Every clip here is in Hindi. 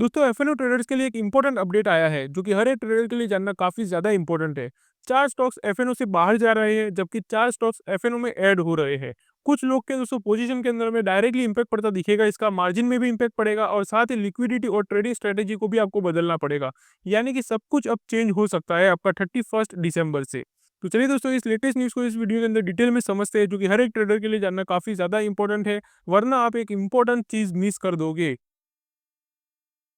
दोस्तों एफ ट्रेडर्स के लिए एक इंपॉर्टेंट अपडेट आया है जो कि हर एक ट्रेडर के लिए जानना काफी ज्यादा इंपॉर्टेंट है। 4 स्टॉक्स एफ से बाहर जा रहे हैं जबकि 4 स्टॉक्स एफ में ऐड हो रहे हैं। कुछ लोग के दोस्तों पोजीशन के अंदर में डायरेक्टली इंपैक्ट पड़ता दिखेगा, इसका मार्जिन में भी इंपैक्ट पड़ेगा और साथ ही लिक्विडिटी और ट्रेडिंग स्ट्रेटेजी को भी आपको बदलना पड़ेगा। यानी कि सब कुछ अब चेंज हो सकता है आपका 31 दिसंबर से। तो चलिए दोस्तों इस लेटेस्ट न्यूज़ को इस वीडियो के अंदर डिटेल में समझते हैं जो कि हर एक ट्रेडर के लिए जानना काफी ज्यादा इंपॉर्टेंट है, वरना आप एक इंपॉर्टेंट चीज मिस कर दोगे।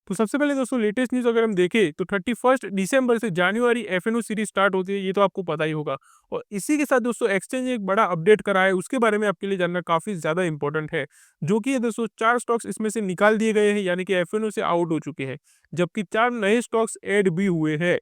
तो सबसे पहले दोस्तों लेटेस्ट न्यूज़ अगर हम देखें तो 31 दिसंबर से जनवरी एफएनओ सीरीज स्टार्ट होती है, ये तो आपको पता ही होगा। और इसी के साथ दोस्तों एक्सचेंज एक बड़ा अपडेट करा है, उसके बारे में आपके लिए जानना काफ़ी ज़्यादा इंपॉर्टेंट है। जो कि ये दोस्तों 4 स्टॉक्स इसमें से निकाल दिए गए हैं, यानी कि एफएनओ से आउट हो चुके हैं, जबकि 4 नए स्टॉक्स ऐड भी हुए हैं।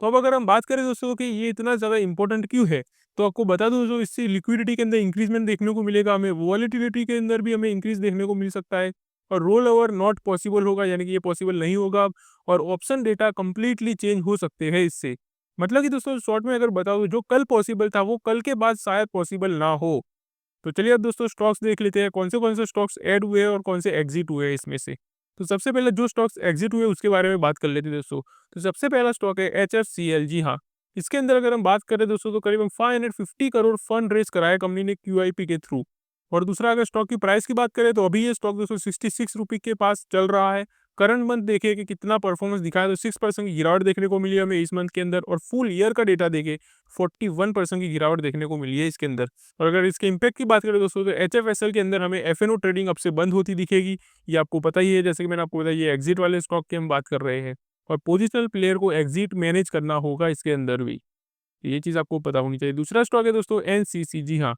तो अब अगर हम बात करें दोस्तों कि ये इतना ज़्यादा इंपॉर्टेंट क्यों है, तो आपको बता दूं दोस्तों, इससे लिक्विडिटी के अंदर इंक्रीजमेंट देखने को मिलेगा, हमें वॉलेटिलिटी के अंदर भी हमें इंक्रीज देखने को मिल सकता है। और रोल ओवर नॉट पॉसिबल होगा, यानी कि ये पॉसिबल नहीं होगा अब। और ऑप्शन डेटा कंप्लीटली चेंज हो सकते हैं इससे। मतलब कि दोस्तों शॉर्ट में अगर बताओ, जो कल पॉसिबल था वो कल के बाद शायद पॉसिबल ना हो। तो चलिए अब दोस्तों स्टॉक्स देख लेते हैं, कौन से स्टॉक्स ऐड हुए हैं और कौन से एग्जिट हुए हैं इसमें से। तो सबसे पहले जो स्टॉक्स एग्जिट हुए उसके बारे में बात कर लेते हैं दोस्तों। तो सबसे पहला स्टॉक है HFCL। जी हाँ, इसके अंदर अगर हम बात करें दोस्तों तो करीबन 550 करोड़ फंड रेज कराया कंपनी ने QIP के थ्रू। और दूसरा अगर स्टॉक की प्राइस की बात करें तो अभी ये स्टॉक दोस्तों 66 रुपये के पास चल रहा है। करंट मंथ देखिए कि कितना परफॉर्मेंस दिखाया, तो 6% की गिरावट देखने को मिली है हमें इस मंथ के अंदर। और फुल ईयर का डेटा देखे 41% की गिरावट देखने को मिली है इसके अंदर। और अगर इसके इम्पैक्ट की बात करें दोस्तों तो HFSL के अंदर हमें एफएनओ ट्रेडिंग अब से बंद होती दिखेगी। ये आपको पता ही है, जैसे कि मैंने आपको बताया ये एग्जिट वाले स्टॉक की हम बात कर रहे हैं। और पोजिशनल प्लेयर को एग्जिट मैनेज करना होगा इसके अंदर भी, ये चीज़ आपको पता होनी चाहिए। दूसरा स्टॉक है दोस्तों NCC। जी हाँ,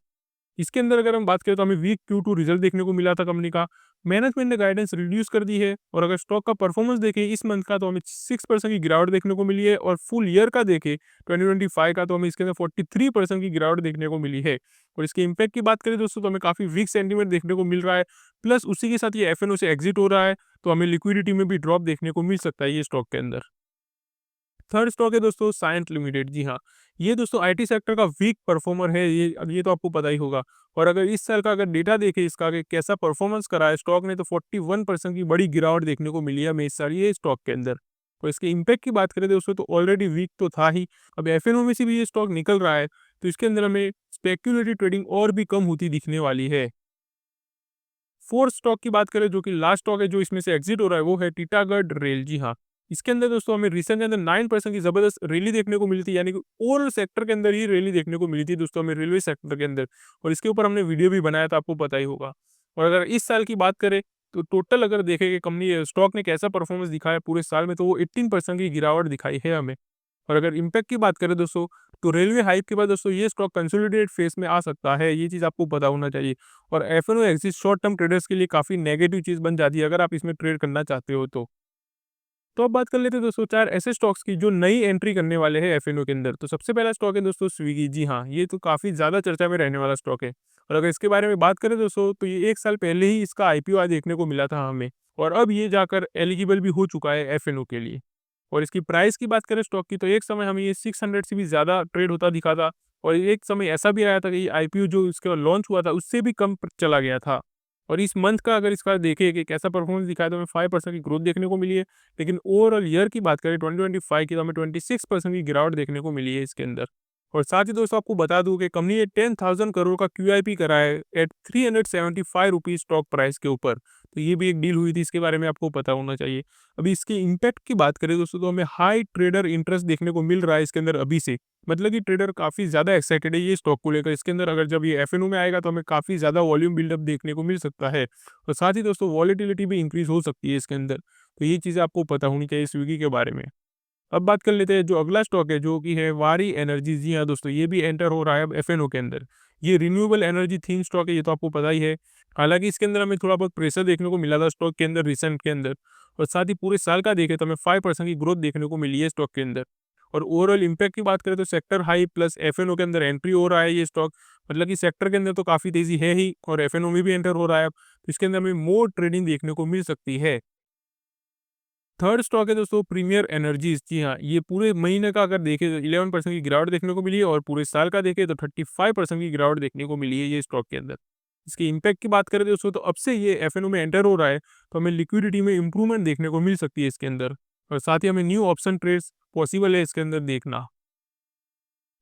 इसके अंदर अगर हम बात करें तो हमें वीक Q2 रिजल्ट देखने को मिला था कंपनी का। मैनेजमेंट ने गाइडेंस रिड्यूस कर दी है। और अगर स्टॉक का परफॉर्मेंस देखें इस मंथ का तो हमें 6% की गिरावट देखने को मिली है। और फुल ईयर का देखें 2025 का तो हमें इसके अंदर 43% की गिरावट देखने को मिली है। और इसके इम्पैक्ट की बात करें दोस्तों तो हमें काफ़ी वीक सेंटीमेंट देखने को मिल रहा है। प्लस उसी के साथ ये एफएनओ से एग्जिट हो रहा है, तो हमें लिक्विडिटी में भी ड्रॉप देखने को मिल सकता है ये स्टॉक के अंदर। थर्ड स्टॉक है दोस्तों साइंट लिमिटेड। जी हाँ, ये दोस्तों आईटी सेक्टर का वीक परफॉर्मर है, ये तो आपको पता ही होगा। और अगर इस साल का अगर डेटा देखें इसका कि कैसा परफॉर्मेंस करा है स्टॉक ने, तो 41% की बड़ी गिरावट देखने को मिली है हमें इस साल ये स्टॉक के अंदर। और इसके इम्पैक्ट की बात करें दोस्तों तो ऑलरेडी वीक तो था ही, अब एफएनओ में से भी ये स्टॉक निकल रहा है, तो इसके अंदर हमें स्पेक्यूलेटिव ट्रेडिंग और भी कम होती दिखने वाली है। फोर्थ स्टॉक की बात करें जो कि लास्ट स्टॉक है जो इसमें से एग्जिट हो रहा है, वो है टीटागढ़ रेल। जी हाँ, इसके अंदर दोस्तों हमें रिसेंट के अंदर 9% की जबरदस्त रैली देखने को मिली थी, यानी कि ओवरऑल सेक्टर के अंदर ही रैली देखने को मिली थी दोस्तों हमें रेलवे सेक्टर के अंदर। और इसके ऊपर हमने वीडियो भी बनाया था, आपको पता ही होगा। और अगर इस साल की बात करें तो टोटल अगर देखें कि कंपनी स्टॉक ने कैसा परफॉर्मेंस दिखाया पूरे साल में, तो वो 18% की गिरावट दिखाई है हमें। और अगर इम्पैक्ट की बात करें दोस्तों, तो रेलवे हाइप के बाद दोस्तों ये स्टॉक कंसोलिडेटेड फेस में आ सकता है, ये चीज़ आपको पता होना चाहिए। और FNO exit short term traders के लिए काफ़ी नेगेटिव चीज़ बन जाती है अगर आप इसमें ट्रेड करना चाहते हो तो। तो अब बात कर लेते हैं दोस्तों 4 ऐसे स्टॉक्स की जो नई एंट्री करने वाले हैं एफएनओ के अंदर। तो सबसे पहला स्टॉक है दोस्तों स्विगी। जी हाँ, ये तो काफ़ी ज़्यादा चर्चा में रहने वाला स्टॉक है। और अगर इसके बारे में बात करें दोस्तों तो ये 1 साल पहले ही इसका आईपीओ आज देखने को मिला था हमें। और अब ये जाकर एलिजिबल भी हो चुका है एफएनओ के लिए। और इसकी प्राइस की बात करें स्टॉक की, तो एक समय हमें ये 600 से भी ज़्यादा ट्रेड होता दिखा था। और एक समय ऐसा भी आया था कि आईपीओ जो इसका लॉन्च हुआ था उससे भी कम चला गया था। और इस मंथ का अगर इसका देखें कि कैसा परफॉर्मेंस दिखाया, तो हमें 5% की ग्रोथ देखने को मिली है। लेकिन ओवरऑल ईयर की बात करें 2025 की, तो हमें 26% की गिरावट देखने को मिली है इसके अंदर। और साथ ही दोस्तों आपको बता दूं कि कंपनी ने 10,000 करोड़ का QIP करा है एट 375 रुपीज स्टॉक प्राइस के ऊपर। तो ये भी एक डील हुई थी, इसके बारे में आपको पता होना चाहिए। अभी इसके इम्पैक्ट की बात करें दोस्तों तो हमें हाई ट्रेडर इंटरेस्ट देखने को मिल रहा है इसके अंदर अभी से। मतलब कि ट्रेडर काफ़ी ज़्यादा एक्साइटेड है ये स्टॉक को लेकर। इसके अंदर अगर जब ये एफएनओ में आएगा तो हमें काफ़ी ज़्यादा वॉल्यूम बिल्डअप देखने को मिल सकता है। और साथ ही दोस्तों वॉलेटिलिटी भी इंक्रीज हो सकती है इसके अंदर। तो ये चीज़ें आपको पता होनी चाहिए स्विगी के बारे में। अब बात कर लेते हैं जो अगला स्टॉक है जो कि है वारी एनर्जी। जी हाँ दोस्तों, ये भी एंटर हो रहा है अब एफएनओ के अंदर। ये रिन्यूएबल एनर्जी थीम स्टॉक है, ये तो आपको पता ही है। हालांकि इसके अंदर हमें थोड़ा बहुत प्रेशर देखने को मिला था स्टॉक के अंदर रिसेंट के अंदर। और साथ ही पूरे साल का देखें तो हमें 5% की ग्रोथ देखने को मिली है स्टॉक के अंदर। और ओवरऑल इम्पैक्ट की बात करें तो सेक्टर हाई प्लस एफएनओ के अंदर एंट्री हो रहा है ये स्टॉक। मतलब कि सेक्टर के अंदर तो काफ़ी तेजी है ही, और एफएनओ में भी एंटर हो रहा है अब, तो इसके अंदर हमें मोर ट्रेडिंग देखने को मिल सकती है। थर्ड स्टॉक है दोस्तों प्रीमियर एनर्जीज। जी हाँ, ये पूरे महीने का अगर देखें तो 11% की गिरावट देखने को मिली है, और पूरे साल का देखें तो 35% की गिरावट देखने को मिली है ये स्टॉक के अंदर। इसके इम्पैक्ट की बात करें दोस्तों, तो अब से ये एफएनओ में एंटर हो रहा है, तो हमें लिक्विडिटी में इंप्रूवमेंट देखने को मिल सकती है इसके अंदर, और साथ ही हमें न्यू ऑप्शन ट्रेड्स पॉसिबल है इसके अंदर देखना।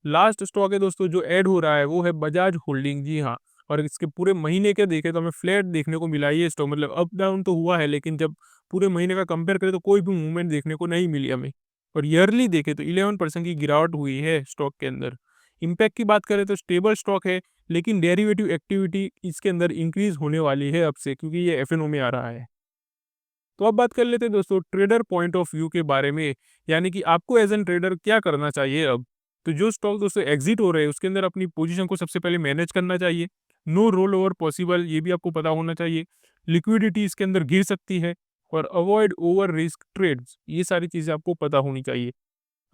लास्ट स्टॉक है दोस्तों जो ऐड हो रहा है, वो है बजाज होल्डिंग। जी हाँ, और इसके पूरे महीने के देखें तो हमें फ्लैट देखने को मिला ये स्टॉक, मतलब अप डाउन तो हुआ है, लेकिन जब पूरे महीने का कंपेयर करें तो कोई भी मूवमेंट देखने को नहीं मिली हमें। और ईयरली देखें तो 11% की गिरावट हुई है स्टॉक के अंदर। इम्पैक्ट की बात करें तो स्टेबल स्टॉक है, लेकिन डेरिवेटिव एक्टिविटी इसके अंदर इंक्रीज होने वाली है अब से, क्योंकि ये एफएनओ में आ रहा है। तो अब बात कर लेते हैं दोस्तों ट्रेडर पॉइंट ऑफ व्यू के बारे में, यानी कि आपको एज एन ट्रेडर क्या करना चाहिए अब। तो जो स्टॉक दोस्तों एग्जिट हो रहे हैं उसके अंदर अपनी पोजीशन को सबसे पहले मैनेज करना चाहिए। नो रोल ओवर पॉसिबल, ये भी आपको पता होना चाहिए। लिक्विडिटी इसके अंदर गिर सकती है, और अवॉइड ओवर रिस्क ट्रेड्स, ये सारी चीज़ें आपको पता होनी चाहिए।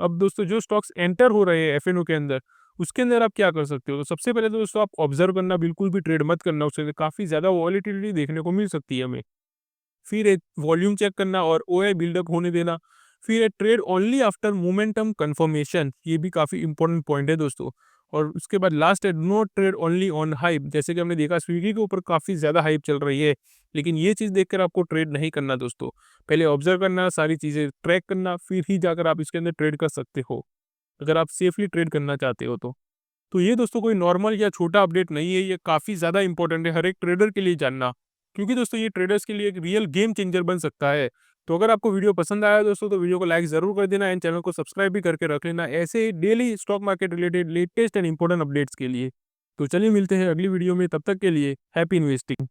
अब दोस्तों जो स्टॉक्स एंटर हो रहे हैं एफएनओ के अंदर, उसके अंदर आप क्या कर सकते हो, तो सबसे पहले तो दोस्तों आप ऑब्जर्व करना, बिल्कुल भी ट्रेड मत करना, उससे काफ़ी ज़्यादा वॉलीटिलिटी देखने को मिल सकती है हमें। फिर एक वॉल्यूम चेक करना और ओआई बिल्डअप होने देना। फिर एक trade only after momentum confirmation, ये भी काफ़ी इंपॉर्टेंट पॉइंट है दोस्तों। और उसके बाद लास्ट है no trade only on hype, जैसे कि हमने देखा स्विगी के ऊपर काफ़ी ज़्यादा हाइप चल रही है, लेकिन ये चीज़ देखकर आपको ट्रेड नहीं करना दोस्तों। पहले ऑब्जर्व करना, सारी चीज़ें ट्रैक करना, फिर ही जाकर आप इसके अंदर ट्रेड कर सकते हो, अगर आप सेफली ट्रेड करना चाहते हो तो। तो ये दोस्तों कोई नॉर्मल या छोटा अपडेट नहीं है, ये काफ़ी ज़्यादा इंपॉर्टेंट है हर एक ट्रेडर के लिए जानना, क्योंकि दोस्तों ये ट्रेडर्स के लिए एक रियल गेम चेंजर बन सकता है। तो अगर आपको वीडियो पसंद आया दोस्तों, तो वीडियो को लाइक ज़रूर कर देना एंड चैनल को सब्सक्राइब भी करके रख लेना, ऐसे ही daily stock market related latest and important updates के लिए। तो चलिए मिलते हैं अगली वीडियो में, तब तक के लिए हैप्पी इन्वेस्टिंग।